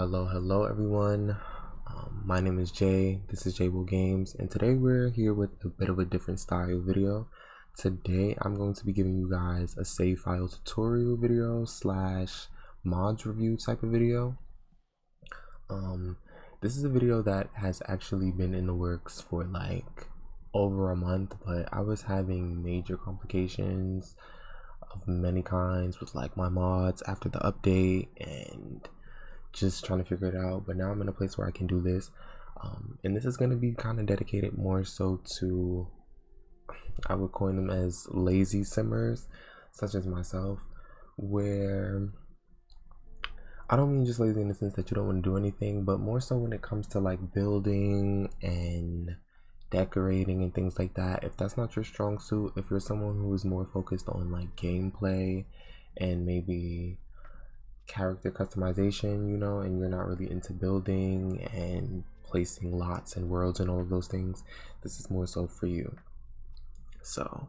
Hello everyone. My name is Jay. This is Jable Games, and today we're here with a bit of a different style video. Today I'm going to be giving you guys a save file tutorial video slash mods review type of video. This is a video that has actually been in the works for like over a month, but I was having major complications of many kinds with like my mods after the update and just trying to figure it out. But now I'm in a place where I can do this, and this is going to be kind of dedicated more so to, I would coin them as lazy simmers such as myself, where I don't mean just lazy in the sense that you don't want to do anything, but more so when it comes to like building and decorating and things like that. If that's not your strong suit, if you're someone who is more focused on like gameplay and maybe character customization, you know, and you're not really into building and placing lots and worlds and all of those things, this is more so for you. So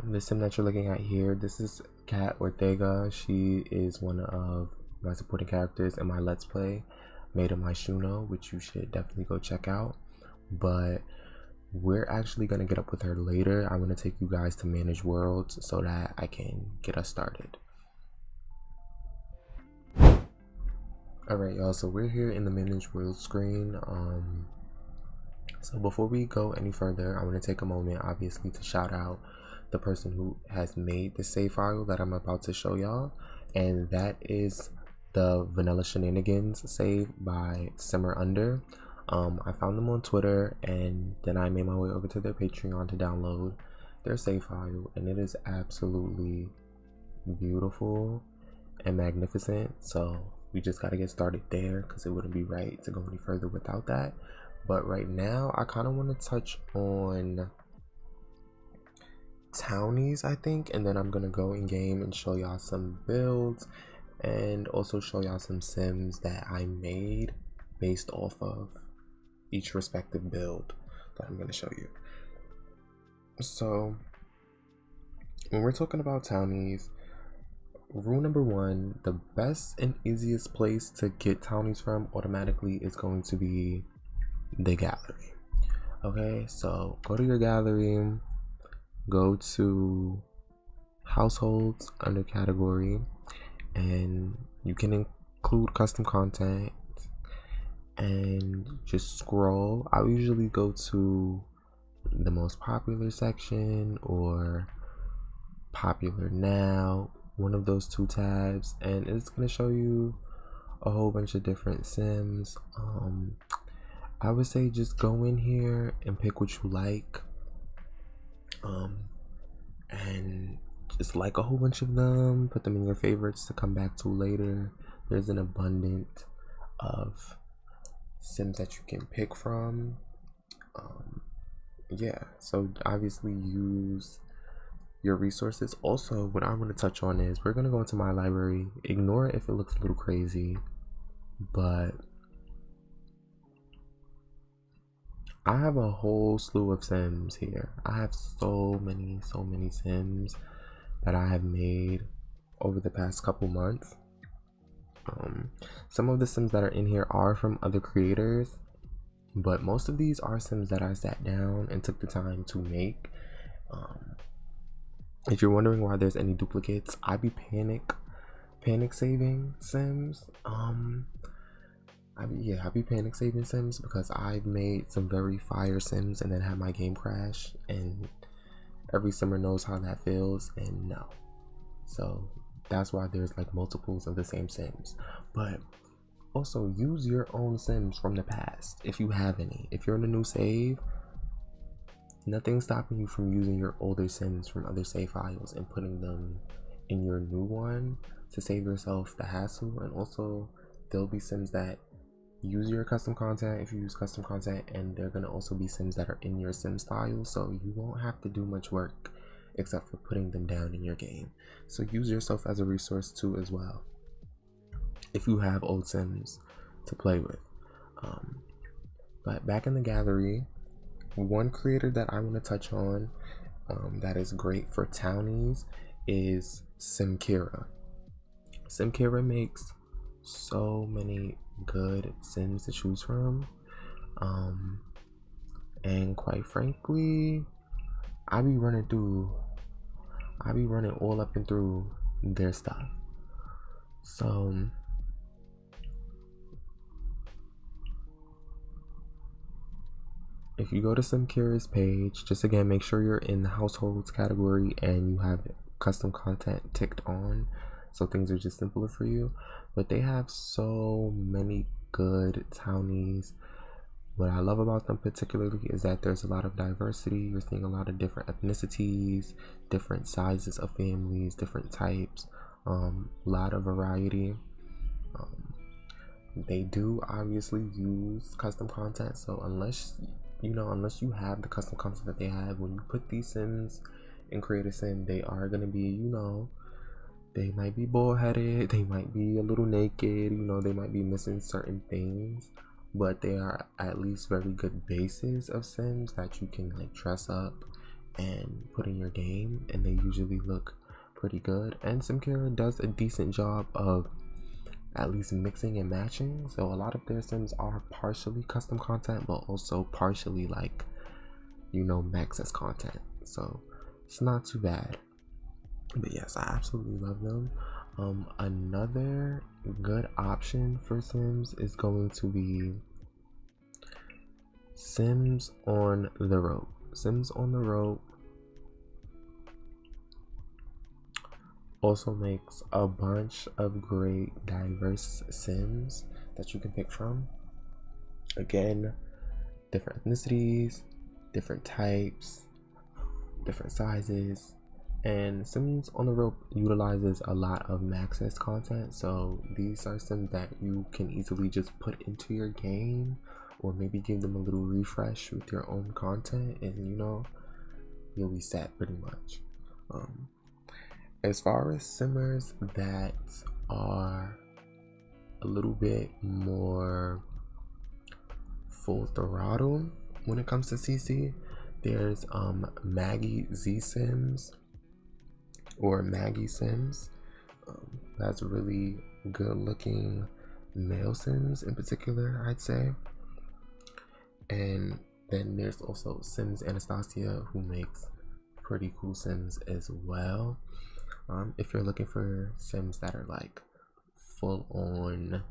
the sim that you're looking at here, this is Kat Ortega. She is one of my supporting characters in my Let's Play Made of My Shuno, which you should definitely go check out. But we're actually going to get up with her later. I'm going to take you guys to manage worlds so that I can get us started. Alright y'all, so we're here in the manage world screen. So before we go any further, I want to take a moment obviously to shout out the person who has made the save file that I'm about to show y'all, and that is the Vanilla Shenanigans save by Simmer Under. I found them on Twitter, and then I made my way over to their Patreon to download their save file, and it is absolutely beautiful and magnificent. So we just got to get started there because it wouldn't be right to go any further without that. But right now I kind of want to touch on townies, I think, and then I'm gonna go in game and show y'all some builds and also show y'all some sims that I made based off of each respective build that I'm gonna show you. So when we're talking about townies, rule number one, the best and easiest place to get townies from automatically is going to be the gallery. Okay, so go to your gallery, go to households under category, and you can include custom content and just scroll. I usually go to the most popular section or popular now, one of those two tabs, and it's going to show you a whole bunch of different sims. I would say just go in here and pick what you like, and just like a whole bunch of them, put them in your favorites to come back to later. There's an abundance of sims that you can pick from. Yeah, so obviously use your resources. Also, what I want to touch on is we're going to go into my library. Ignore it if it looks a little crazy, but I have a whole slew of sims here. I have so many sims that I have made over the past couple months. Some of the sims that are in here are from other creators, but most of these are sims that I sat down and took the time to make. If you're wondering why there's any duplicates, I be panic saving sims. I be panic saving sims because I've made some very fire sims and then had my game crash, and every simmer knows how that feels, and no. So that's why there's like multiples of the same sims. But also use your own sims from the past if you have any. If you're in a new save, nothing's stopping you from using your older sims from other save files and putting them in your new one to save yourself the hassle. And also there'll be sims that use your custom content if you use custom content, and they're gonna also be sims that are in your sim style, so you won't have to do much work except for putting them down in your game. So use yourself as a resource too as well if you have old sims to play with. But back in the gallery, one creator that I want to touch on that is great for townies is Simkira. Simkira makes so many good Sims to choose from. And quite frankly, I be running all up and through their stuff. So if you go to SimCurious page, just again make sure you're in the households category and you have custom content ticked on, so things are just simpler for you. But they have so many good townies. What I love about them particularly is that there's a lot of diversity. You're seeing a lot of different ethnicities, different sizes of families, different types, a lot of variety. They do obviously use custom content, so unless you have the custom content that they have, when you put these Sims in Create a Sim, they are gonna be, they might be bald-headed, they might be a little naked, they might be missing certain things, but they are at least very good bases of Sims that you can like dress up and put in your game, and they usually look pretty good. And SimCare does a decent job of at least mixing and matching, so a lot of their Sims are partially custom content but also partially like Max's content, so it's not too bad. But yes, I absolutely love them. Another good option for Sims is going to be Sims on the Rope. Sims on the Rope also makes a bunch of great diverse Sims that you can pick from. Again, different ethnicities, different types, different sizes, and Sims on the Rope utilizes a lot of Max's content, so these are Sims that you can easily just put into your game, or maybe give them a little refresh with your own content, and you'll be set pretty much. As far as Simmers that are a little bit more full throttle when it comes to CC, there's Maggie Z Sims or Maggie Sims. That's really good looking male Sims in particular, I'd say. And then there's also Sims Anastasia, who makes pretty cool Sims as well. If you're looking for Sims that are like full on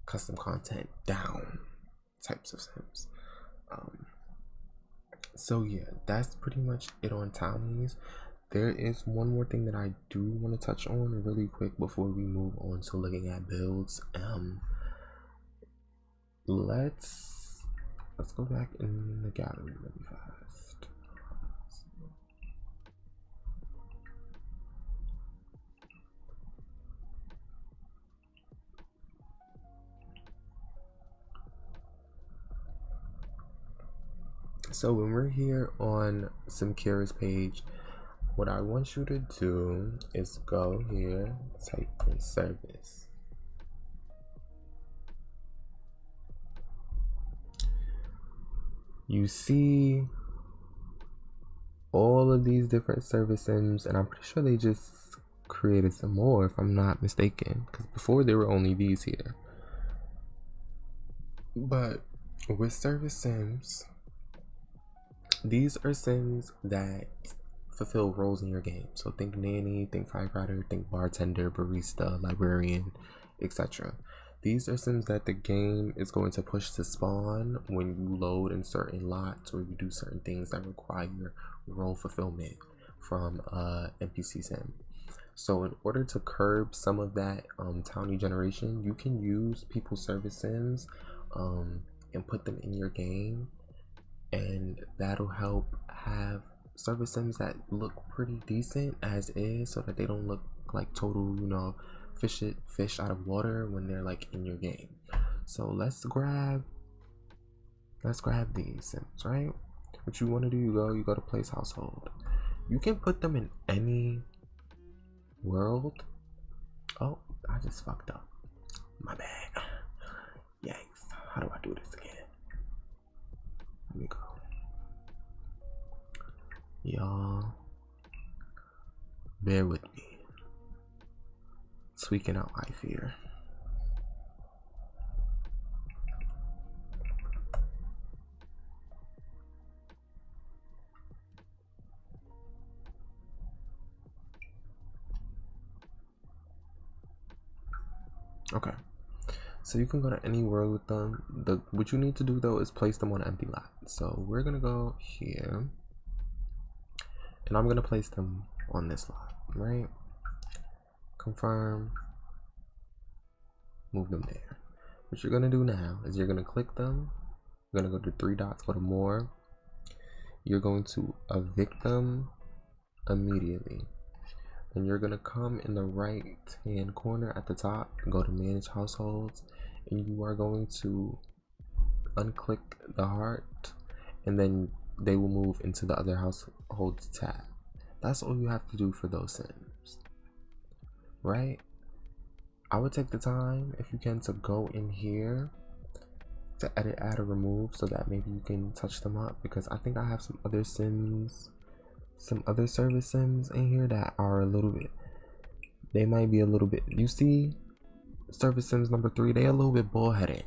custom content down types of Sims. So yeah, that's pretty much it on townies. There is one more thing that I do want to touch on really quick before we move on to looking at builds. Let's go back in the gallery really fast. So when we're here on SimCurious page, what I want you to do is go here, type in service. You see all of these different service Sims, and I'm pretty sure they just created some more if I'm not mistaken, because before there were only these here. But with service Sims, these are Sims that fulfill roles in your game. So think nanny, think firefighter, think bartender, barista, librarian, etc. These are Sims that the game is going to push to spawn when you load in certain lots or you do certain things that require role fulfillment from NPC Sim. So in order to curb some of that townie generation, you can use people service Sims and put them in your game, and that'll help have service Sims that look pretty decent as is, so that they don't look like total fish out of water when they're like in your game. So let's grab these Sims, right? What you want to do, you go to place household. You can put them in any world. Oh, I just fucked up, my bad. Yikes, how do I do this again? Let me go. Y'all bear with me. Tweaking out my fear. Okay, so you can go to any world with them. What you need to do though is place them on an empty lot. So we're gonna go here, and I'm gonna place them on this lot, right? Confirm, move them there. What you're gonna do now is you're gonna click them. You're gonna go to three dots, go to more. You're going to evict them immediately. Then you're gonna come in the right hand corner at the top, go to manage households, and you are going to unclick the heart, and then they will move into the other households tab. That's all you have to do for those sims, right? I would take the time, if you can, to go in here to edit, add, or remove, so that maybe you can touch them up, because I think I have some other sims, some other service sims in here that are a little bit, they might be a little bit, you see service sims number 3, they a little bit bullheaded.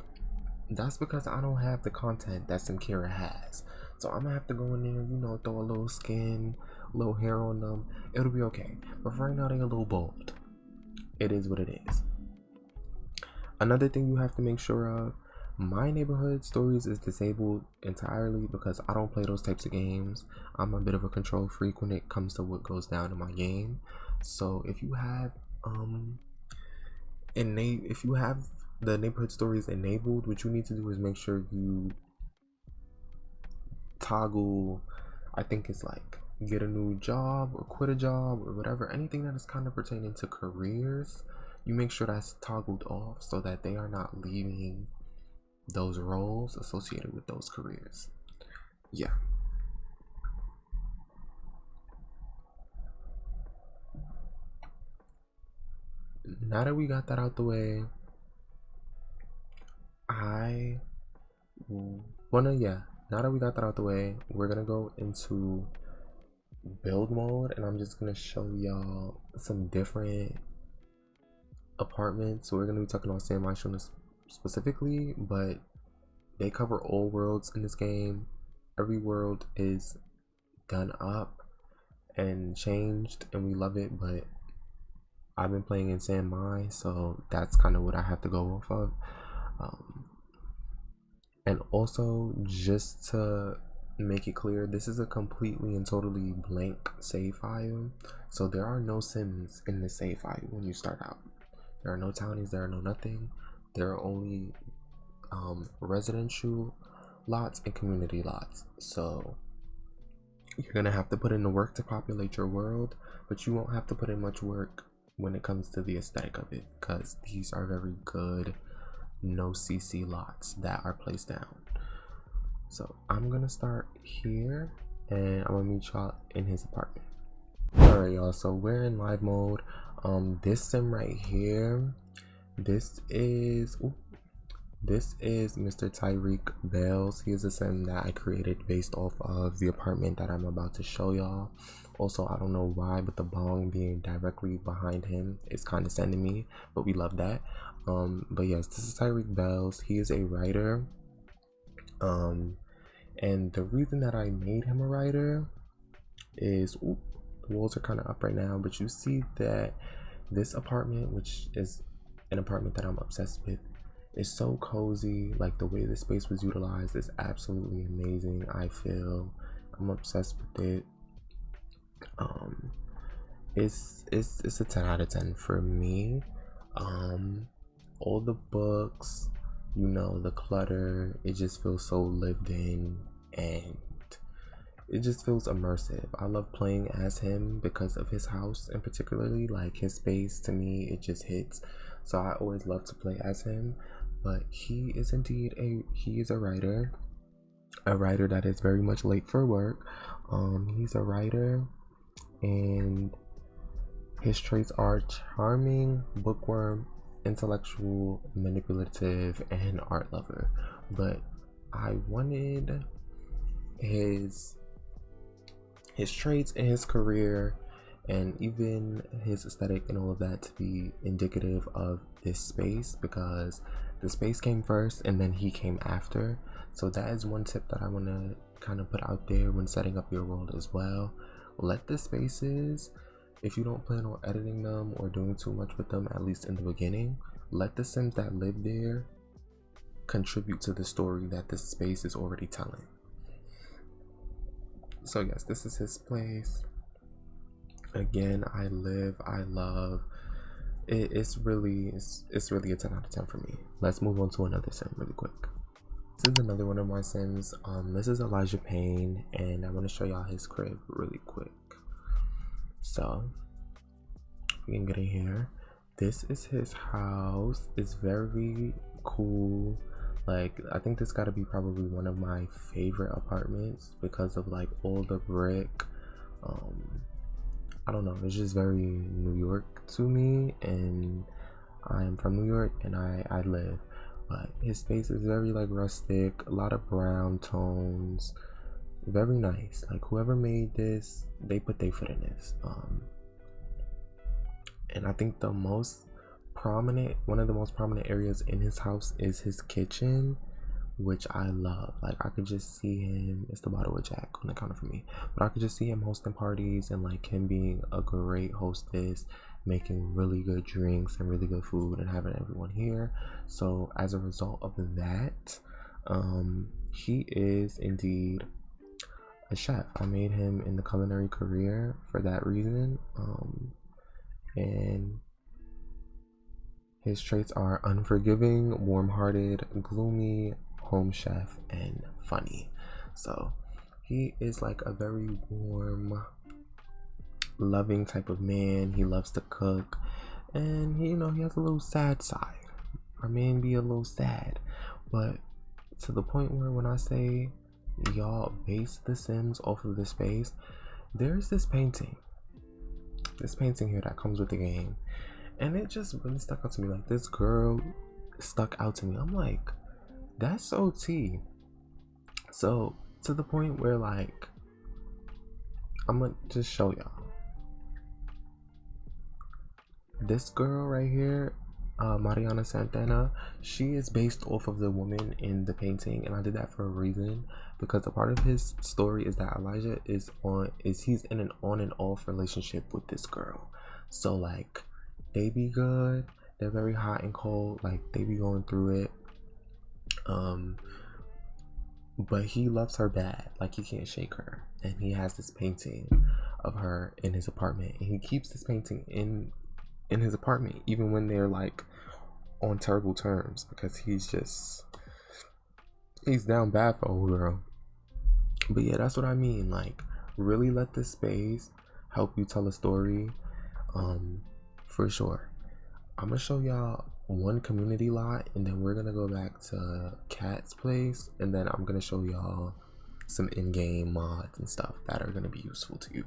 That's because I don't have the content that Simkira has. So I'm gonna have to go in there, you know, throw a little skin, a little hair on them. It'll be okay. But for right now, they a little bold. It is what it is. Another thing you have to make sure of, my neighborhood stories is disabled entirely because I don't play those types of games. I'm a bit of a control freak when it comes to what goes down in my game. So if you have the neighborhood stories enabled, what you need to do is make sure you toggle, I think it's like get a new job or quit a job or whatever, anything that is kind of pertaining to careers, you make sure that's toggled off so that they are not leaving those roles associated with those careers. Yeah. Now that we got that out the way, now that we got that out the way, we're gonna go into build mode, and I'm just gonna show y'all some different apartments. So we're gonna be talking about San Marshall specifically, but they cover all worlds in this game. Every world is done up and changed, and we love it. But I've been playing in San Mai, so that's kind of what I have to go off of. And also, just to make it clear, this is a completely and totally blank save file, so there are no sims in this save file when you start out. There are no townies, there are no nothing. There are only residential lots and community lots. So you're gonna have to put in the work to populate your world, but you won't have to put in much work when it comes to the aesthetic of it, because these are very good no CC lots that are placed down. So I'm gonna start here, and I'm gonna meet y'all in his apartment. Alright y'all, so we're in live mode. This sim right here, this is Mr. Tyreek Bales. He is a sim that I created based off of the apartment that I'm about to show y'all. Also, I don't know why, but the bong being directly behind him is kind of sending me, but we love that. But yes, this is Tyreek Bales. He is a writer. And the reason that I made him a writer is, the walls are kind of up right now, but you see that this apartment, which is an apartment that I'm obsessed with, is so cozy. Like, the way the space was utilized is absolutely amazing. I feel I'm obsessed with it. It's a 10 out of 10 for me. All the books, you know, the clutter, it just feels so lived in, and it just feels immersive. I love playing as him because of his house, and particularly like his space. To me, it just hits. So I always love to play as him. But he is indeed a writer that is very much late for work. He's a writer, and his traits are charming, bookworm, intellectual, manipulative, and art lover. But I wanted his traits and his career and even his aesthetic and all of that to be indicative of this space, because the space came first and then he came after. So that is one tip that I want to kind of put out there when setting up your world as well. Let the spaces if you don't plan on editing them or doing too much with them, at least in the beginning, let the Sims that live there contribute to the story that this space is already telling. So yes, this is his place. Again, I love it. It's really a 10 out of 10 for me. Let's move on to another sim really quick. This is another one of my sims. This is Elijah Payne, and I want to show y'all his crib really quick. So we can get in here. This is his house. It's very cool. Like, I think this gotta be probably one of my favorite apartments because of like all the brick. I don't know, it's just very New York to me, and I am from New York and I live. But his space is very like rustic, a lot of brown tones, very nice. Like, whoever made this, they put their foot in this. And I think one of the most prominent areas in his house is his kitchen, which I love. Like, I could just see him, it's the bottle of Jack on the counter for me, but I could just see him hosting parties and like him being a great hostess, making really good drinks and really good food and having everyone here. So as a result of that, he is indeed a chef. I made him in the culinary career for that reason. And his traits are unforgiving, warm-hearted, gloomy, home chef, and funny. So he is like a very warm, loving type of man. He loves to cook, and he has a little sad side. Our man be a little sad, but to the point where when I say y'all base the Sims off of this space, there's this painting here that comes with the game, and it just really stuck out to me. Like, this girl stuck out to me. I'm like, that's so T. So to the point where, like, I'm gonna just show y'all this girl right here, Mariana Santana. She is based off of the woman in the painting, and I did that for a reason, because a part of his story is that Elijah he's in an on and off relationship with this girl. So like, they be good, they're very hot and cold, like they be going through it, but he loves her bad, like he can't shake her, and he has this painting of her in his apartment, and he keeps this painting in his apartment even when they're like on terrible terms, because he's down bad for old girl. But yeah, that's what I mean. Like, really let this space help you tell a story, for sure. I'm gonna show y'all one community lot, and then we're gonna go back to Cat's place, and then I'm gonna show y'all some in-game mods and stuff that are gonna be useful to you.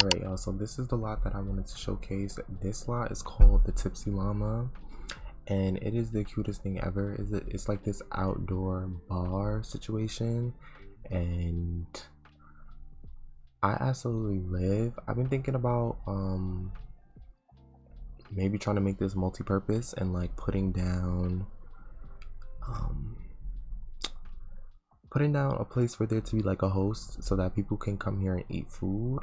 Alright, y'all, so this is the lot that I wanted to showcase. This lot is called the Tipsy Llama, and it is the cutest thing ever. It's like this outdoor bar situation, and I absolutely live. I've been thinking about maybe trying to make this multi-purpose and like putting down a place for there to be like a host so that people can come here and eat food.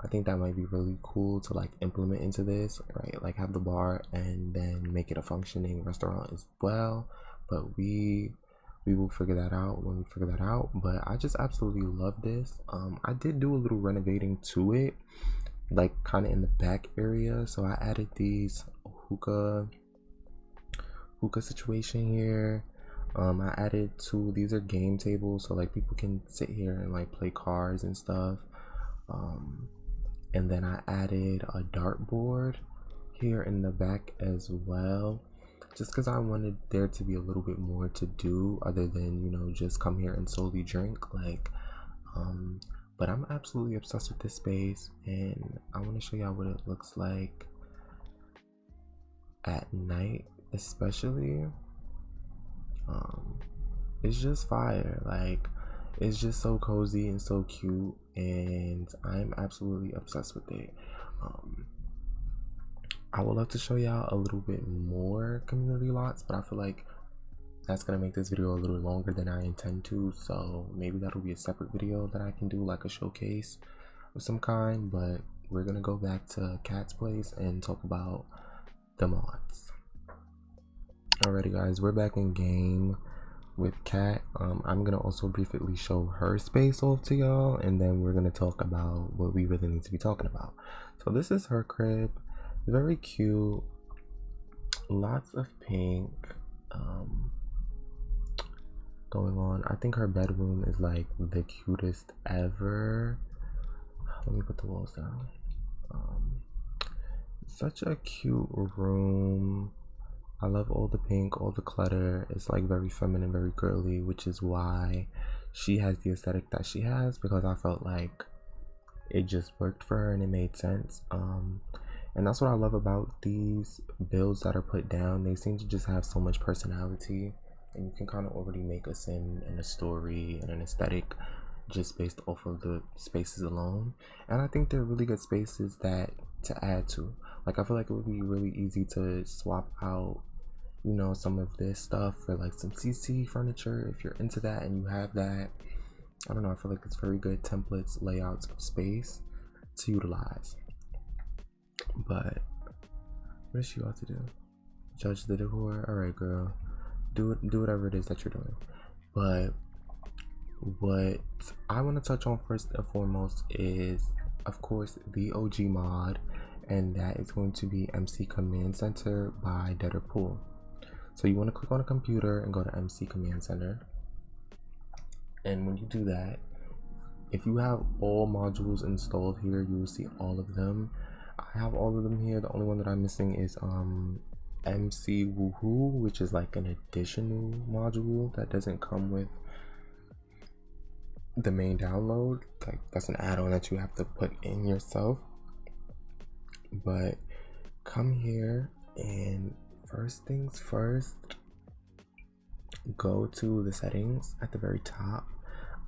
I think that might be really cool to like implement into this, right? Like, have the bar and then make it a functioning restaurant as well. But we will figure that out when we figure that out. But I just absolutely love this. I did do a little renovating to it, like kind of in the back area. So I added these hookah situation here. I added these are game tables, so like people can sit here and like play cards and stuff. And then I added a dartboard here in the back as well, just because I wanted there to be a little bit more to do other than just come here and solely drink. Like, but I'm absolutely obsessed with this space, and I want to show y'all what it looks like at night, especially. It's just fire. Like, it's just so cozy and so cute, and I'm absolutely obsessed with it. I would love to show y'all a little bit more community lots, but I feel like that's gonna make this video a little longer than I intend to, so maybe that'll be a separate video that I can do, like a showcase of some kind. But we're gonna go back to Cat's place and talk about the mods. Alrighty guys, we're back in game with Cat. I'm gonna also briefly show her space off to y'all, and then we're gonna talk about what we really need to be talking about. So this is her crib. Very cute, lots of pink going on. I think her bedroom is like the cutest ever. Let me put the walls down. Such a cute room. I love all the pink, all the clutter. It's like very feminine, very girly, which is why she has the aesthetic that she has, because I felt like it just worked for her and it made sense. And that's what I love about these builds that are put down. They seem to just have so much personality, and you can kind of already make a sim and a story and an aesthetic just based off of the spaces alone. And I think they're really good spaces that to add to. Like, I feel like it would be really easy to swap out, you know, some of this stuff for like some CC furniture if you're into that and you have that. I don't know, I feel like it's very good templates, layouts of space to utilize. But what is she about to do? Judge the decor? Alright, girl. Do whatever it is that you're doing. But what I want to touch on first and foremost is, of course, the OG mod, and that is going to be MC Command Center by Deaderpool. So you want to click on a computer and go to MC Command Center, and when you do that, if you have all modules installed here, you will see all of them. I have all of them here. The only one that I'm missing is MC Woohoo, which is like an additional module that doesn't come with the main download. Like, that's an add-on that you have to put in yourself. But come here, and first things first, go to the settings at the very top.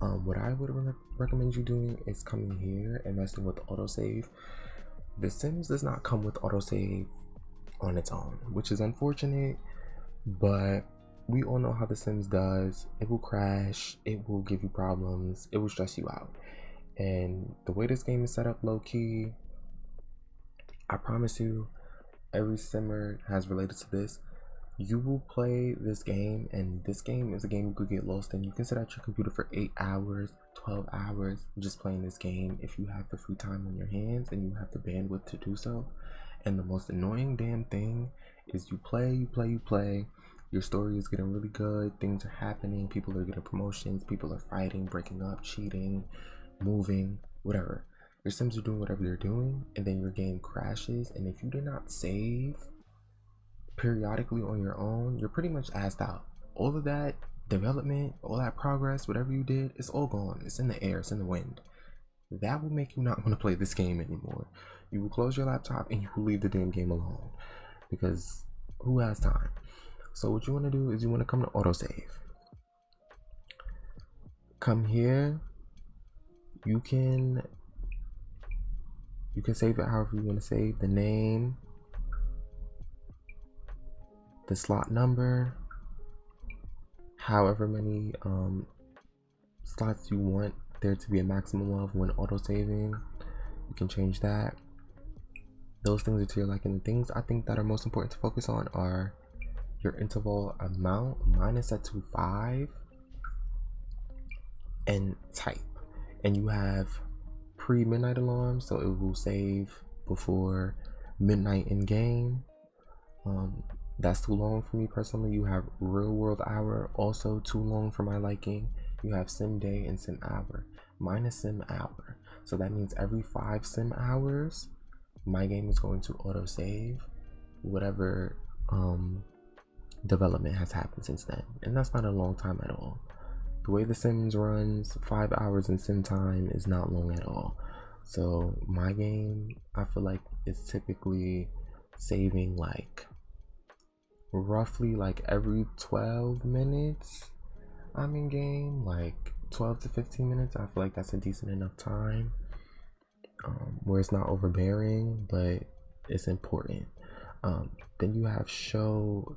What I would recommend you doing is coming here and messing with autosave. The Sims does not come with autosave on its own, which is unfortunate, but we all know how the Sims does. It will crash, it will give you problems, it will stress you out. And the way this game is set up, low-key, I promise you, every simmer has related to this. You will play this game, and this game is a game you could get lost in. You can sit at your computer for 8 hours, 12 hours just playing this game if you have the free time on your hands and you have the bandwidth to do so. And the most annoying damn thing is you play, your story is getting really good, things are happening, people are getting promotions, people are fighting, breaking up, cheating, moving, whatever. Your Sims are doing whatever they're doing, and then your game crashes, and if you did not save periodically on your own, you're pretty much assed out. All of that development, all that progress, whatever you did, it's all gone. It's in the air, it's in the wind. That will make you not want to play this game anymore. You will close your laptop and you will leave the damn game alone, because who has time? So what you want to do is you want to come to autosave. Come here. You can save it however you want to save. The name, the slot number, however many slots you want there to be a maximum of when auto-saving. You can change that. Those things are to your liking. The things I think that are most important to focus on are your interval amount. Mine is set to 5, and type. And you have pre-midnight alarm, so it will save before midnight in game. That's too long for me personally. You have real world hour, also too long for my liking. You have sim day and sim hour. Mine is sim hour, so that means every 5 sim hours my game is going to auto save whatever development has happened since then, and that's not a long time at all. The way the Sims runs, 5 hours in sim time is not long at all. So my game, I feel like, is typically saving like roughly like every 12 minutes I'm in game, like 12 to 15 minutes. I feel like that's a decent enough time where it's not overbearing, but it's important. Then you have show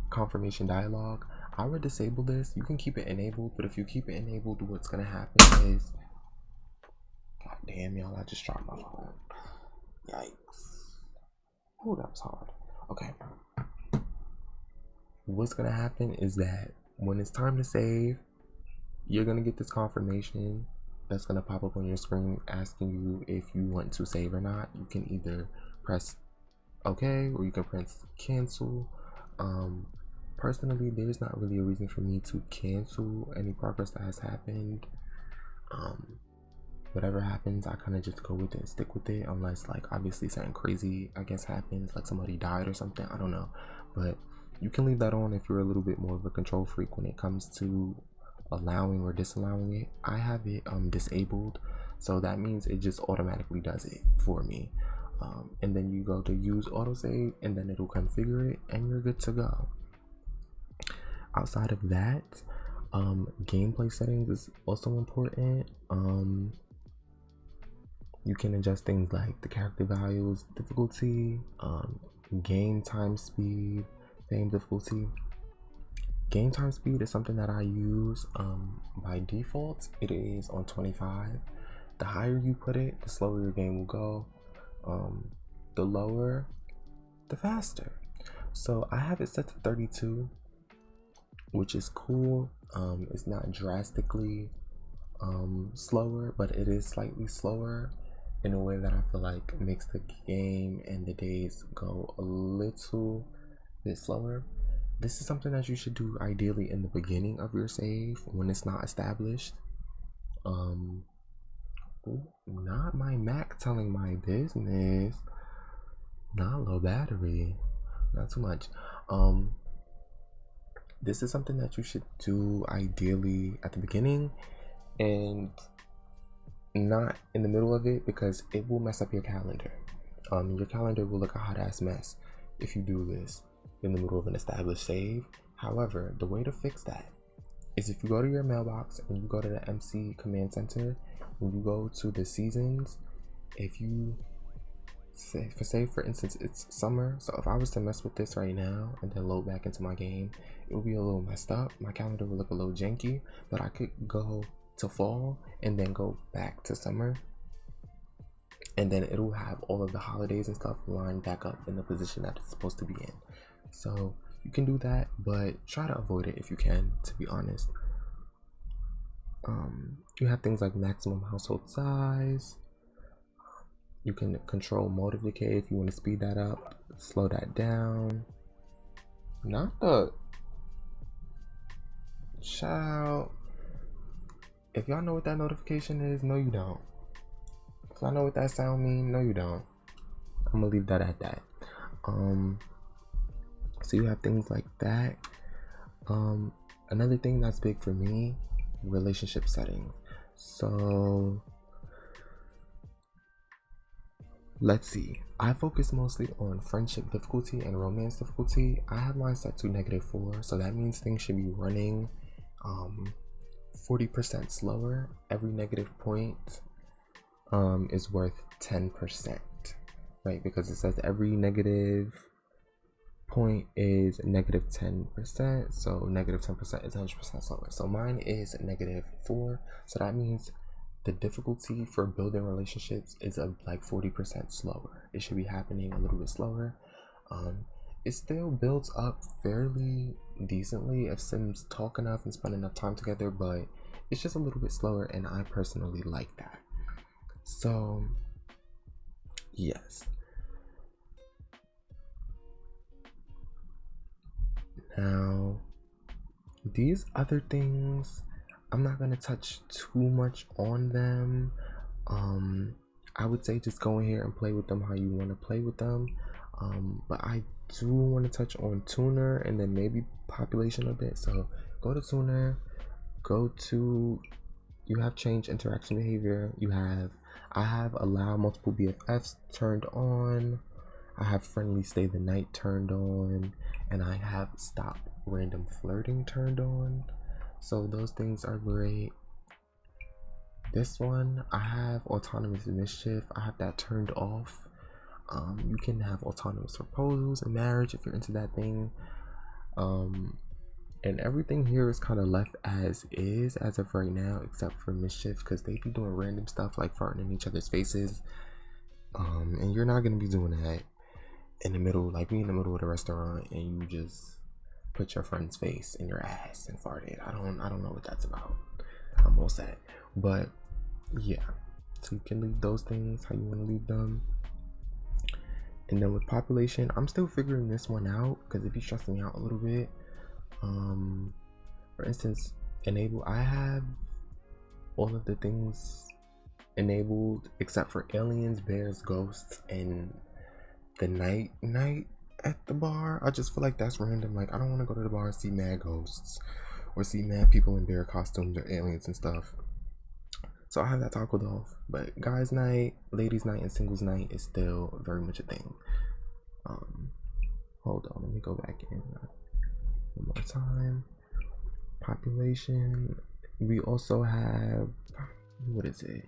confirmation dialogue. I would disable this. You can keep it enabled, but if you keep it enabled, what's gonna happen is, god damn y'all, I just dropped my phone. Yikes. Oh, that was hard. Okay. What's gonna happen is that when it's time to save, you're gonna get this confirmation that's gonna pop up on your screen asking you if you want to save or not. You can either press OK or you can press cancel. Personally, there's not really a reason for me to cancel any progress that has happened. Whatever happens, I kind of just go with it and stick with it, unless like obviously something crazy I guess happens, like somebody died or something, I don't know. But you can leave that on if you're a little bit more of a control freak when it comes to allowing or disallowing it. I have it disabled, so that means it just automatically does it for me. And then you go to use autosave and then it'll configure it and you're good to go. Outside of that, gameplay settings is also important. You can adjust things like the character values, difficulty, game time speed, game difficulty. Game time speed is something that I use. By default, it is on 25. The higher you put it, the slower your game will go. The lower, the faster. So I have it set to 32, which is cool. It's not drastically slower, but it is slightly slower in a way that I feel like makes the game and the days go a little bit slower. This is something that you should do ideally in the beginning of your save when it's not established. Not my Mac telling my business. Not low battery. Not too much. This is something that you should do ideally at the beginning and not in the middle of it, because it will mess up your calendar. Your calendar will look a hot ass mess if you do this in the middle of an established save. However, the way to fix that is if you go to your mailbox and you go to the MC command center and you go to the seasons. If you say for instance it's summer, so if I was to mess with this right now and then load back into my game, it would be a little messed up. My calendar would look a little janky, but I could go to fall and then go back to summer, and then it'll have all of the holidays and stuff lined back up in the position that it's supposed to be in. So you can do that, but try to avoid it if you can, to be honest. You have things like maximum household size. You can control motive decay if you want to speed that up, slow that down. Not the child. If y'all know what that notification is, no you don't. If y'all know what that sound mean, no you don't. I'm gonna leave that at that. So you have things like that. Another thing that's big for me, relationship settings. So let's see. I focus mostly on friendship difficulty and romance difficulty. I have mine set to -4, so that means things should be running 40% slower. Every negative point is worth 10%, right? Because it says every negative point is -10%, so -10% is 100% slower. So mine is -4, so that means the difficulty for building relationships is like 40% slower. It should be happening a little bit slower. It still builds up fairly decently if Sims talk enough and spend enough time together, but it's just a little bit slower, and I personally like that. So yes. Now these other things, I'm not gonna touch too much on them. I would say just go in here and play with them how you want to play with them. But I do want to touch on tuner and then maybe population a bit. So go to tuner, go to, you have change interaction behavior. I have allow multiple BFFs turned on. I have friendly stay the night turned on, and I have stop random flirting turned on. So those things are great. This one, I have autonomous mischief. I have that turned off. You can have autonomous proposals and marriage if you're into that thing. And everything here is kind of left as is as of right now, except for mischief, because they be doing random stuff like farting in each other's faces. And you're not gonna be doing that in the middle, like me in the middle of the restaurant, and you just put your friend's face in your ass and farted. I don't know what that's about. I'm all set. But yeah, so you can leave those things how you want to leave them. And then with population, I'm still figuring this one out because it be stressing me out a little bit. For instance, enable, I have all of the things enabled except for aliens, bears, ghosts, and the night at the bar. I just feel like that's random. Like, I don't want to go to the bar and see mad ghosts or see mad people in bear costumes or aliens and stuff. So I have that toggled off. But guys night, ladies night, and singles night is still very much a thing. Hold on, let me go back in one more time. Population. We also have, what is it?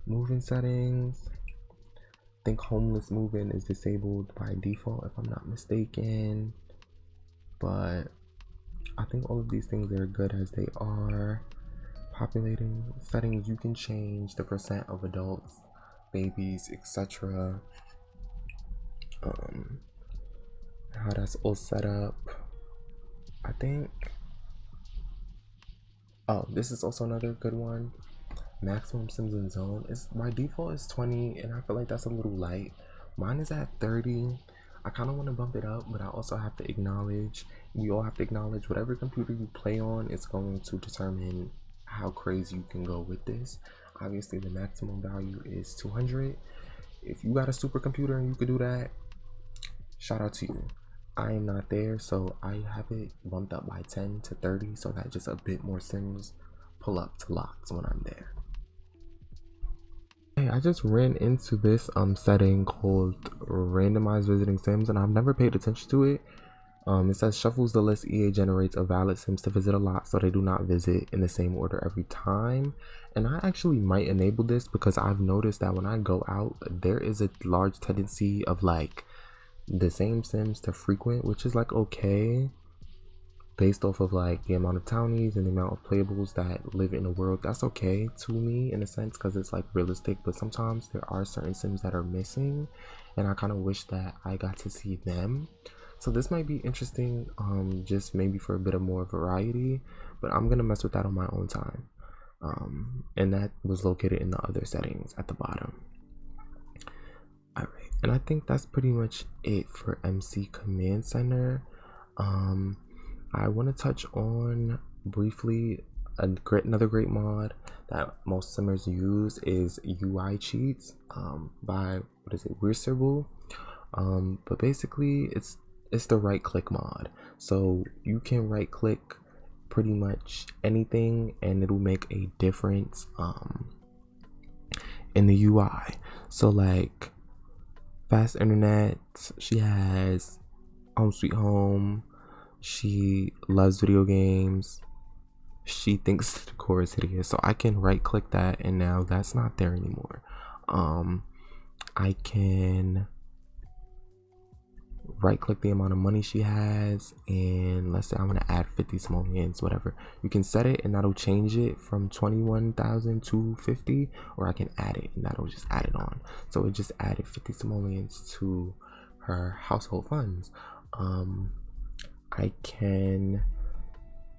Moving settings. I think homeless moving is disabled by default if I'm not mistaken. But I think all of these things are good as they are. Populating settings, you can change the percent of adults, babies, etc. How that's all set up. I think, oh, this is also another good one. Maximum sims in zone is, by default is 20, and I feel like that's a little light. Mine is at 30. I kind of want to bump it up, but I also have to acknowledge, we all have to acknowledge whatever computer you play on is going to determine how crazy you can go with this. Obviously the maximum value is 200. If you got a supercomputer and you could do that, shout out to you. I am not there, so I have it bumped up by 10 to 30 so that just a bit more sims pull up to locks when I'm there. Hey, I just ran into this setting called randomized visiting sims, and I've never paid attention to it. It says shuffles the list. EA generates a valid sims to visit a lot so they do not visit in the same order every time. And I actually might enable this because I've noticed that when I go out, there is a large tendency of like the same sims to frequent, which is like okay based off of like the amount of townies and the amount of playables that live in the world. That's okay to me in a sense because it's like realistic, but sometimes there are certain sims that are missing and I kind of wish that I got to see them. So this might be interesting, just maybe for a bit of more variety, but I'm gonna mess with that on my own time. And that was located in the other settings at the bottom. All right, and I think that's pretty much it for MC Command Center. I want to touch on briefly another great mod that most simmers use is UI cheats by, what is it, Weird. But basically it's the right click mod, so you can right click pretty much anything and it'll make a difference in the UI. So like fast internet, she has home sweet home, she loves video games, she thinks the decor is hideous, so I can right click that and now that's not there anymore. I can right click the amount of money she has, and let's say I want to add 50 simoleons, whatever. You can set it and that'll change it from 21,000 to 50, or I can add it and that'll just add it on. So it just added 50 simoleons to her household funds. I can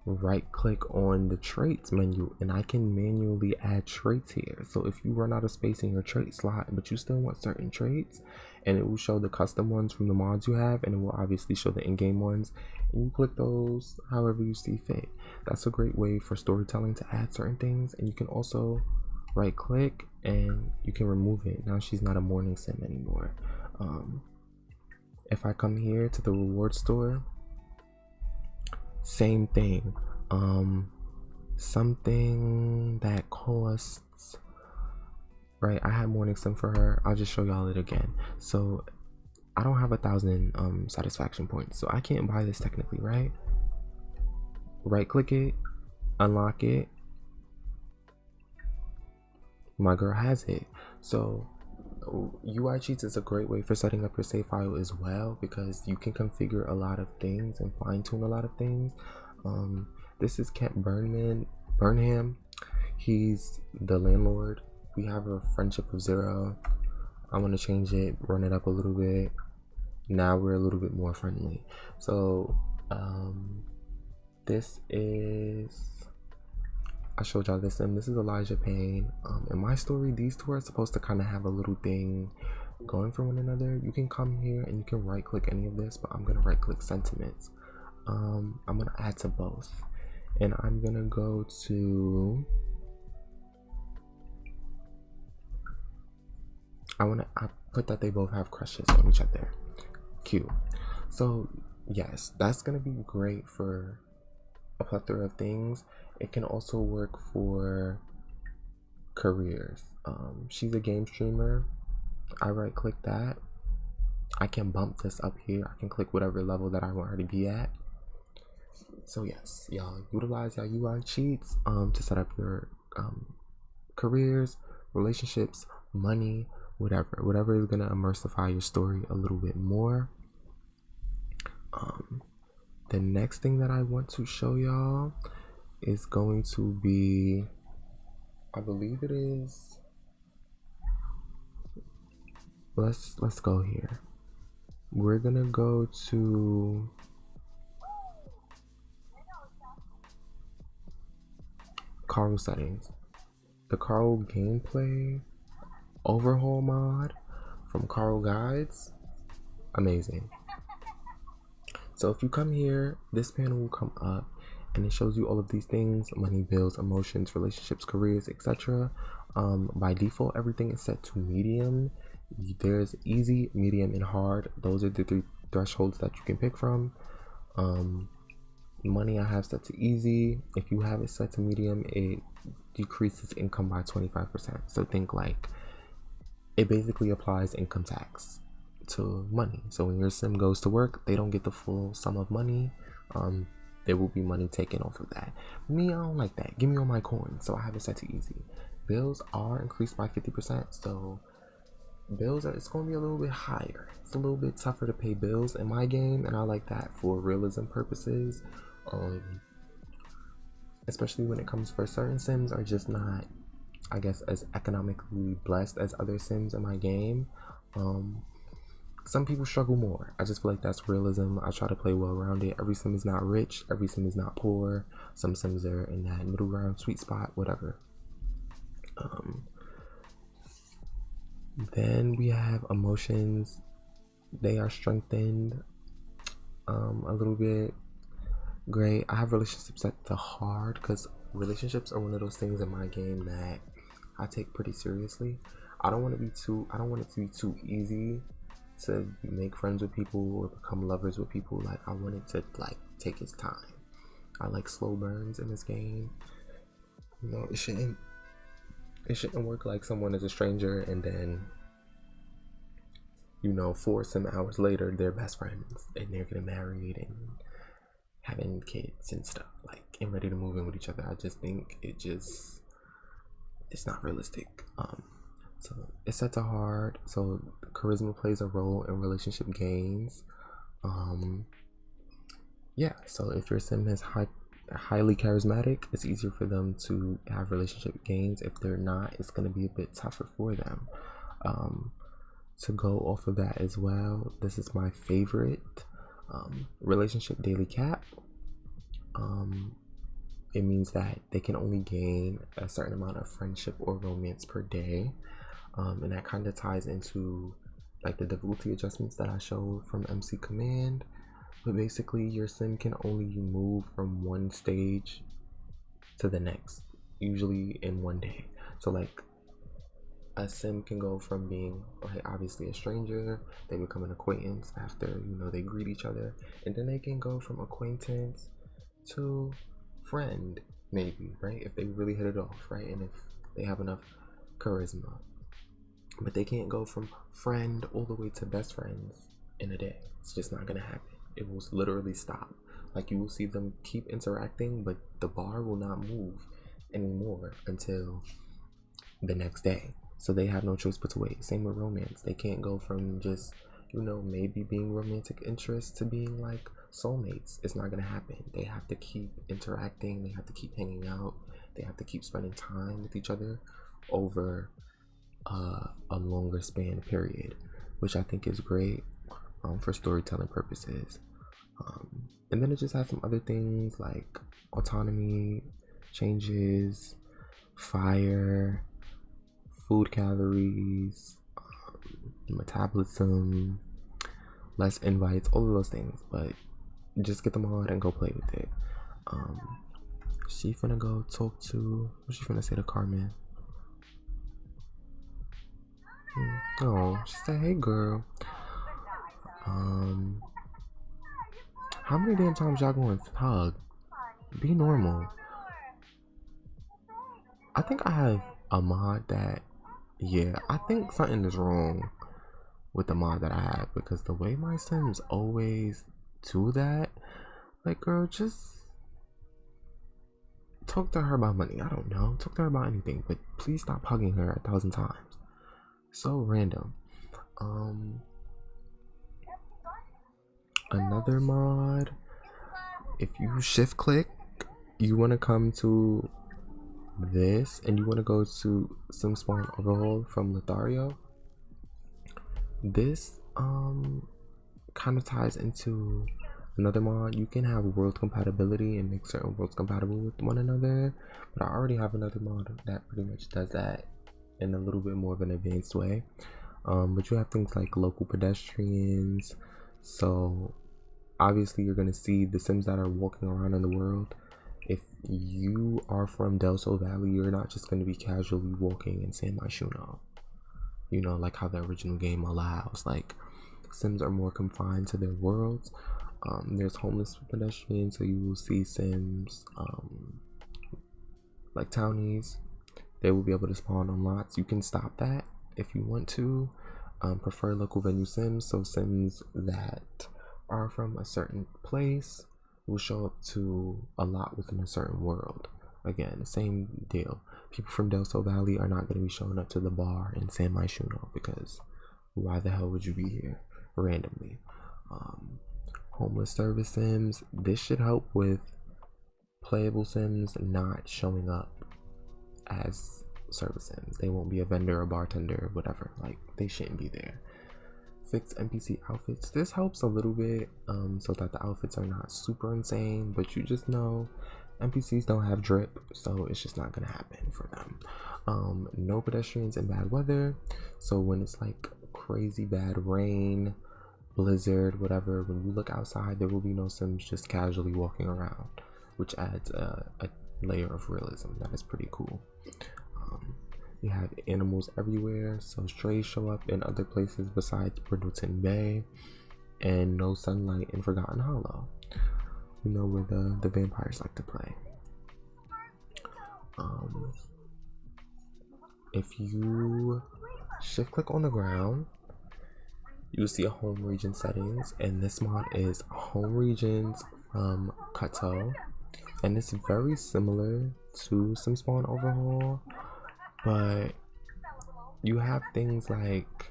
right click on the traits menu and I can manually add traits here. So if you run out of space in your trait slot but you still want certain traits, and it will show the custom ones from the mods you have, and it will obviously show the in-game ones, and you click those however you see fit. That's a great way for storytelling to add certain things. And you can also right click and you can remove it. Now she's not a morning sim anymore. If I come here to the reward store, same thing. Something that costs, right, I had morning sim for her. I'll just show y'all it again. So I don't have 1,000 satisfaction points, so I can't buy this technically, right? Right click it, unlock it, my girl has it. So UI cheats is a great way for setting up your save file as well, because you can configure a lot of things and fine-tune a lot of things. This is Kent Burnham. He's the landlord. We have a friendship of 0. I want to change it, run it up a little bit. Now we're a little bit more friendly. So this is, I showed y'all this, and this is Elijah Payne. In my story, these two are supposed to kind of have a little thing going for one another. You can come here and you can right click any of this, but I'm gonna right click sentiments. I'm gonna add to both, and I'm gonna go to, I put that they both have crushes on each other. Cute. So yes, that's gonna be great for a plethora of things. It can also work for careers. She's a game streamer. I right click that. I can bump this up here. I can click whatever level that I want her to be at. So yes, y'all utilize y'all UI cheats to set up your careers, relationships, money, whatever is gonna immersify your story a little bit more. The next thing that I want to show y'all is going to be, I believe it is, let's go here. We're gonna go to Carl settings. The Carl gameplay overhaul mod from Carl Guides, amazing. So if you come here, this panel will come up and it shows you all of these things: money, bills, emotions, relationships, careers, etc. By default, everything is set to medium. There's easy, medium, and hard. Those are the 3 thresholds that you can pick from. Money I have set to easy. If you have it set to medium, it decreases income by 25%. So think like it basically applies income tax to money. So when your sim goes to work, they don't get the full sum of money. There will be money taken off of that. Me, I don't like that. Give me all my coins. So I have it set to easy. Bills are increased by 50%. So bills are, it's going to be a little bit higher. It's a little bit tougher to pay bills in my game, and I like that for realism purposes. Especially when it comes for certain sims are just not, I guess, as economically blessed as other sims in my game. Some people struggle more. I just feel like that's realism. I try to play well around it. Every sim is not rich, every sim is not poor. Some sims are in that middle ground, sweet spot, whatever. Then we have emotions. They are strengthened a little bit. Great. I have relationships set to hard because relationships are one of those things in my game that I take pretty seriously. I don't want it to be too easy to make friends with people or become lovers with people. Like, I want it to like take its time. I like slow burns in this game. You know, it shouldn't work like someone is a stranger and then, you know, 4 some hours later they're best friends and they're getting married and having kids and stuff, like, and ready to move in with each other. I just think it's not realistic. So it's set to hard. So charisma plays a role in relationship gains. Yeah, so if your sim is highly charismatic, it's easier for them to have relationship gains. If they're not, it's going to be a bit tougher for them. To go off of that as well, this is my favorite relationship daily cap. It means that they can only gain a certain amount of friendship or romance per day, and that kind of ties into like the difficulty adjustments that I showed from MC Command. But basically your sim can only move from one stage to the next, usually in one day. So like a sim can go from being, like, obviously a stranger, they become an acquaintance after, you know, they greet each other, and then they can go from acquaintance to friend, maybe, right, if they really hit it off, right, and if they have enough charisma. But they can't go from friend all the way to best friends in a day. It's just not gonna happen. It will literally stop. Like, you will see them keep interacting, but the bar will not move anymore until the next day. So they have no choice but to wait. Same with romance. They can't go from just, you know, maybe being romantic interests to being like soulmates. It's not gonna happen. They have to keep interacting. They have to keep hanging out. They have to keep spending time with each other over a longer span period, which I think is great for storytelling purposes. And then it just has some other things like autonomy changes, fire, food calories, metabolism, less invites, all of those things. But just get the mod and go play with it. She finna go talk to, what's she finna say to Carmen? Oh, she said, hey girl. How many damn times y'all going to hug? Be normal. I think I have a mod that, yeah, I think something is wrong with the mod that I have, because the way my Sims always do that, like, girl, just talk to her about money. I don't know, talk to her about anything, but please stop hugging her 1,000 times. So random. Another mod, if you shift click, you want to come to this and you want to go to Sim Spawn Overhaul from Lothario. This kind of ties into another mod. You can have world compatibility and make certain worlds compatible with one another, but I already have another mod that pretty much does that in a little bit more of an advanced way. But you have things like local pedestrians, so obviously you're going to see the Sims that are walking around in the world. If you are from Del Sol Valley, you're not just going to be casually walking in San Myshuno, you know, like how the original game allows. Like, Sims are more confined to their worlds. There's homeless pedestrians, so you will see Sims like townies. They will be able to spawn on lots. You can stop that if you want to. Prefer local venue Sims, so Sims that are from a certain place will show up to a lot within a certain world. Again, same deal. People from Del Sol Valley are not going to be showing up to the bar in San Myshuno, because why the hell would you be here randomly? Homeless service Sims, this should help with playable Sims not showing up as service Sims. They won't be a vendor, a bartender, whatever. Like, they shouldn't be there. Fix NPC outfits. This helps a little bit so that the outfits are not super insane, but you just know NPCs don't have drip, so it's just not gonna happen for them. No pedestrians in bad weather, so when it's like crazy bad rain, blizzard, whatever, when you look outside, there will be no Sims just casually walking around, which adds a layer of realism that is pretty cool. You have animals everywhere, so strays show up in other places besides Brindleton Bay, and no sunlight in Forgotten Hollow, you know, where the vampires like to play. If you shift click on the ground, you'll see a home region settings, and this mod is home regions from Kato, and it's very similar to Sim Spawn Overhaul, but you have things like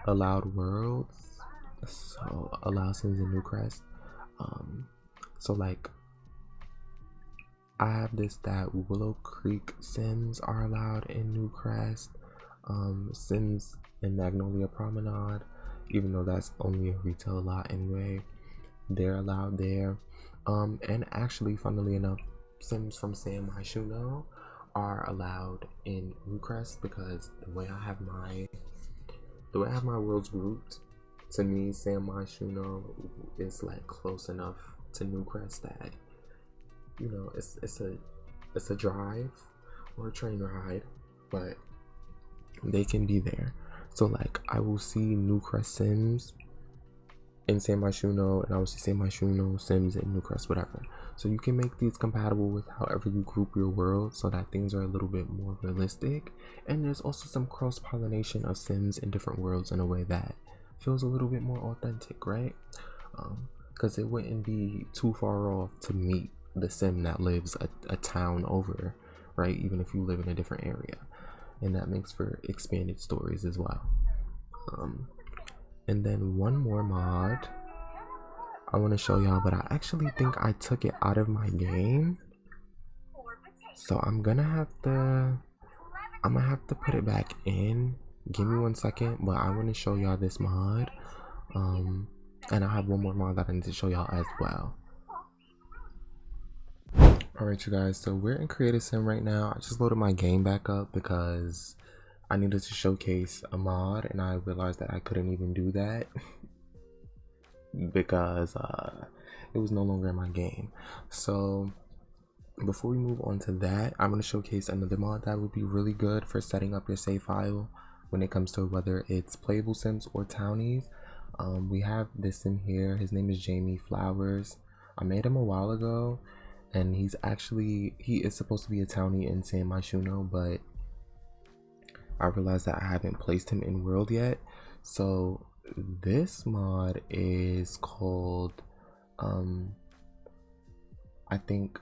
allowed worlds, so allow Sims in Newcrest. So like, I have this that Willow Creek Sims are allowed in Newcrest. Sims in Magnolia Promenade, even though that's only a retail lot anyway, they're allowed there. And actually, funnily enough, Sims from San Myshuno are allowed in Newcrest, because the way I have my worlds grouped, to me San Myshuno is like close enough to Newcrest that, you know, it's a drive or a train ride, but they can be there. So like, I will see Newcrest Sims in San Myshuno, and I will see San Myshuno Sims in Newcrest, whatever. So you can make these compatible with however you group your world, so that things are a little bit more realistic. And there's also some cross-pollination of Sims in different worlds in a way that feels a little bit more authentic, right? Because it wouldn't be too far off to meet the Sim that lives a town over, right? Even if you live in a different area, and that makes for expanded stories as well. And then one more mod I want to show y'all, but I actually think I took it out of my game, so I'm gonna have to I'm gonna have to put it back in. Give me 1 second, but I want to show y'all this mod. And I have one more mod that I need to show y'all as well. Alright you guys, so we're in Creative Sim right now. I just loaded my game back up because I needed to showcase a mod, and I realized that I couldn't even do that because it was no longer in my game. So before we move on to that, I'm going to showcase another mod that would be really good for setting up your save file when it comes to whether it's playable sims or townies. We have this sim here. His name is Jamie Flowers. I made him a while ago, and he is supposed to be a townie in San Myshuno, but I realized that I haven't placed him in world yet. So this mod is called I think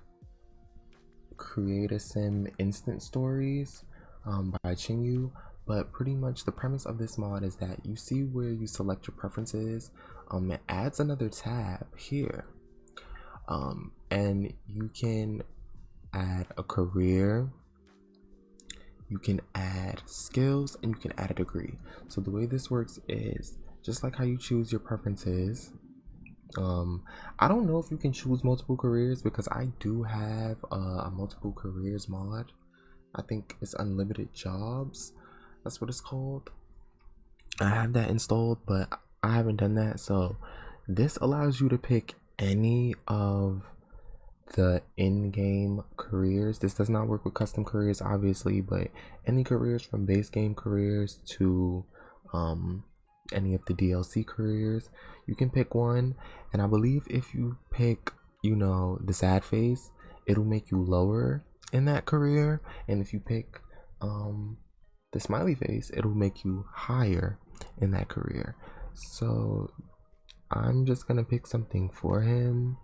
Create a Sim Instant Stories by Chinyu. But pretty much the premise of this mod is that you see where you select your preferences, it adds another tab here, and you can add a career, you can add skills, and you can add a degree. So the way this works is just like how you choose your preferences. I don't know if you can choose multiple careers because I do have a multiple careers mod. I think it's unlimited jobs, that's what it's called. I have that installed, but I haven't done that. So this allows you to pick any of the in-game careers. This does not work with custom careers obviously, but any careers from base game careers to any of the DLC careers, you can pick one. And I believe if you pick, you know, the sad face, it'll make you lower in that career, and if you pick the smiley face, it'll make you higher in that career. So I'm just gonna pick something for him,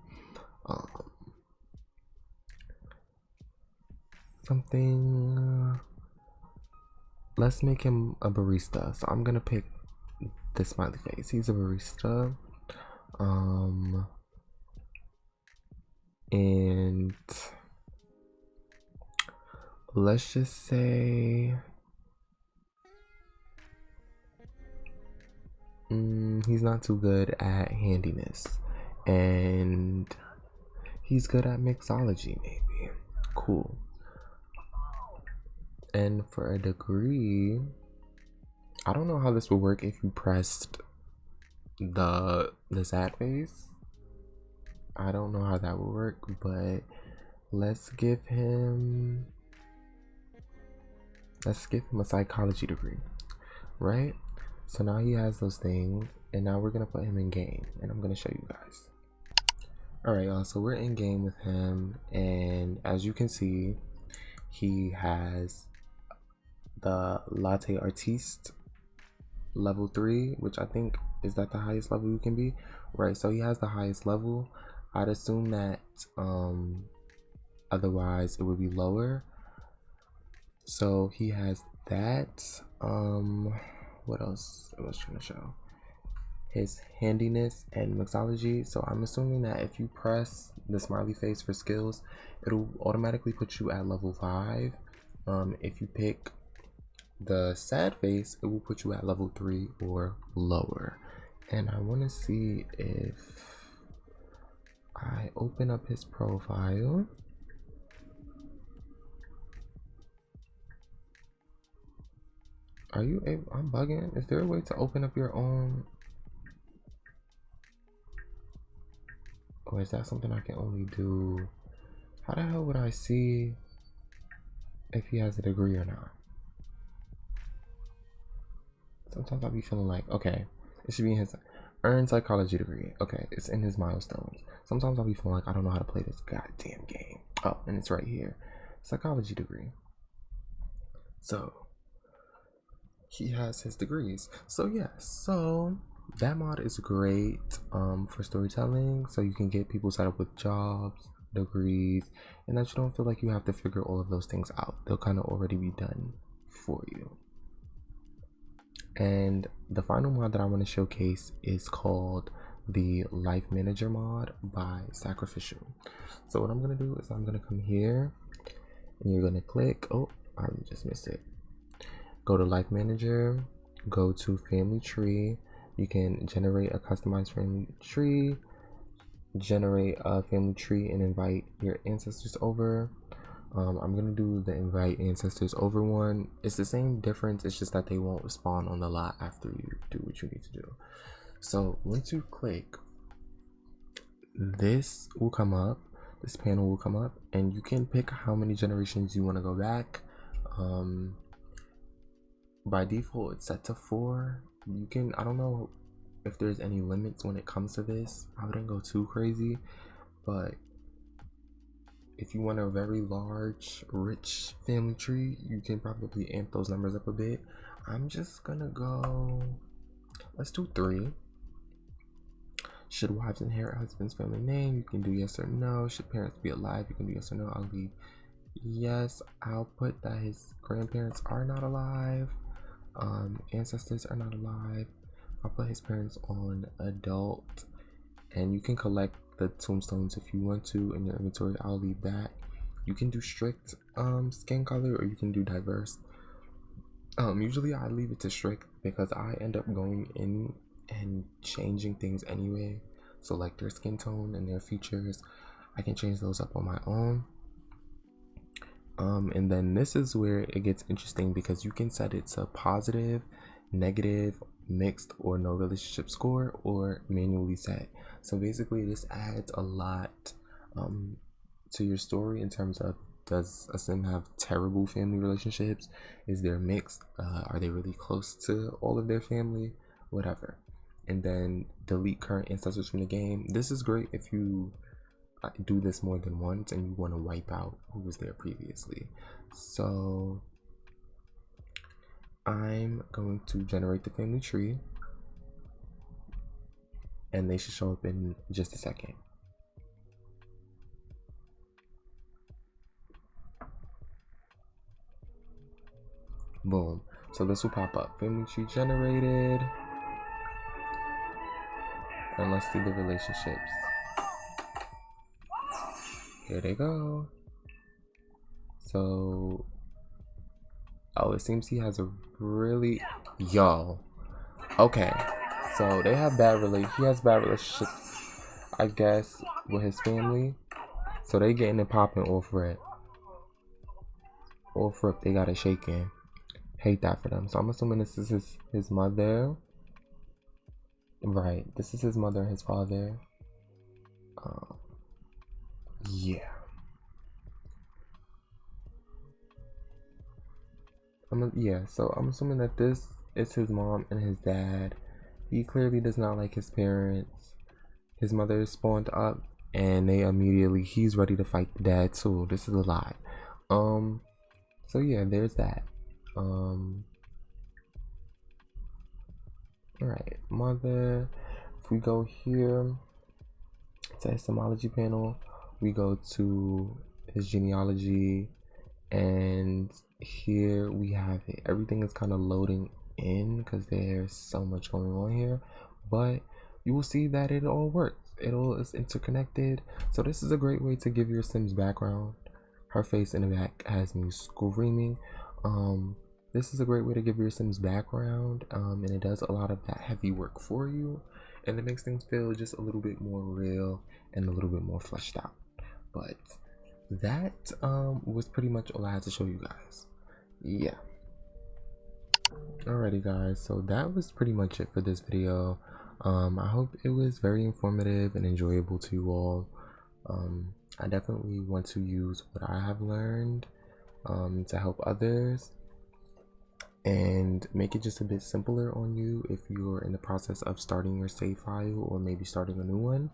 let's make him a barista. So I'm gonna pick the smiley face. He's a barista. And let's just say he's not too good at handiness, and he's good at mixology maybe. Cool. And for a degree, I don't know how this would work if you pressed the sad face. I don't know how that would work, but let's give him a psychology degree, right? So now he has those things, and now we're gonna put him in game, and I'm gonna show you guys. All right, y'all, so we're in game with him, and as you can see, he has the latte artiste level 3, which I think is that the highest level you can be, right? So he has the highest level. I'd assume that otherwise it would be lower. So he has that. What else I was trying to show? His handiness and mixology. So I'm assuming that if you press the smiley face for skills, it'll automatically put you at level 5. If you pick the sad face, it will put you at level 3 or lower. And I want to see if I open up his profile. Are you able? I'm bugging. Is there a way to open up your own? Or is that something I can only do? How the hell would I see if he has a degree or not? Sometimes I'll be feeling like, okay, it should be in his earned psychology degree. Okay, it's in his milestones. Sometimes I'll be feeling like I don't know how to play this goddamn game. Oh, and it's right here. Psychology degree. So he has his degrees. So yeah, so that mod is great for storytelling, so you can get people set up with jobs, degrees, and that you don't feel like you have to figure all of those things out. They'll kind of already be done for you. And the final mod that I want to showcase is called the Life Manager mod by Sacrificial. So what I'm gonna do is I'm gonna come here, and you're gonna click. Oh, I just missed it. Go to Life Manager, go to Family Tree. You can generate a customized family tree, generate a family tree, and invite your ancestors over. I'm gonna do the invite ancestors over one. It's the same difference, it's just that they won't spawn on the lot after you do what you need to do. So once you click, this will come up, this panel will come up, and you can pick how many generations you want to go back. By default it's set to 4. You can, I don't know if there's any limits when it comes to this. I wouldn't go too crazy, but if you want a very large, rich family tree, you can probably amp those numbers up a bit. I'm just gonna go, let's do 3. Should wives inherit husband's family name? You can do yes or no. Should parents be alive? You can do yes or no. I'll leave yes. I'll put that his grandparents are not alive. Ancestors are not alive. I'll put his parents on adult. And you can collect the tombstones if you want to in your inventory. I'll leave that. You can do strict skin color, or you can do diverse. Usually I leave it to strict because I end up going in and changing things anyway. So like their skin tone and their features, I can change those up on my own. And then this is where it gets interesting because you can set it to positive, negative, mixed, or no relationship score, or manually set. So basically this adds a lot to your story in terms of, does a sim have terrible family relationships? Is there mixed? Are they really close to all of their family? Whatever. And then delete current ancestors from the game. This is great if you do this more than once and you want to wipe out who was there previously. So I'm going to generate the family tree, and they should show up in just a second. Boom. So this will pop up, family tree generated, and let's see the relationships. Here they go. So, oh, it seems he has a really, okay, so they have he has bad relationships, I guess, with his family. So they getting it popping off rip. They got it shaking. Hate that for them. So I'm assuming this is his mother. Right, this is his mother and his father. Yeah. So I'm assuming that this is his mom and his dad. He clearly does not like his parents. His mother is spawned up, and he's ready to fight the dad too. This is a lot. So yeah, there's that. Alright, mother. If we go here to his etymology panel, we go to his genealogy, and here we have it. Everything is kind of loading in because there's so much going on here, but you will see that it all works. It all is interconnected. So this is a great way to give your Sims background. Her face in the back has me screaming. This is a great way to give your Sims background, and it does a lot of that heavy work for you, and it makes things feel just a little bit more real and a little bit more fleshed out. But that was pretty much all I had to show you guys. Yeah. Alrighty guys, so that was pretty much it for this video. I hope it was very informative and enjoyable to you all. I definitely want to use what I have learned to help others and make it just a bit simpler on you if you're in the process of starting your save file or maybe starting a new one.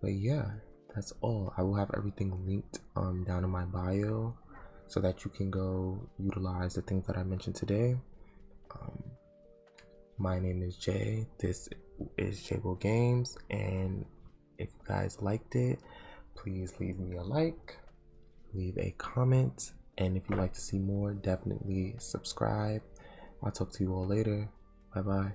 But yeah, that's all. I will have everything linked down in my bio so that you can go utilize the things that I mentioned today. My name is Jay. This is Jable Games, and if you guys liked it, please leave me a like, leave a comment, and if you'd like to see more, definitely subscribe. I'll talk to you all later. Bye bye.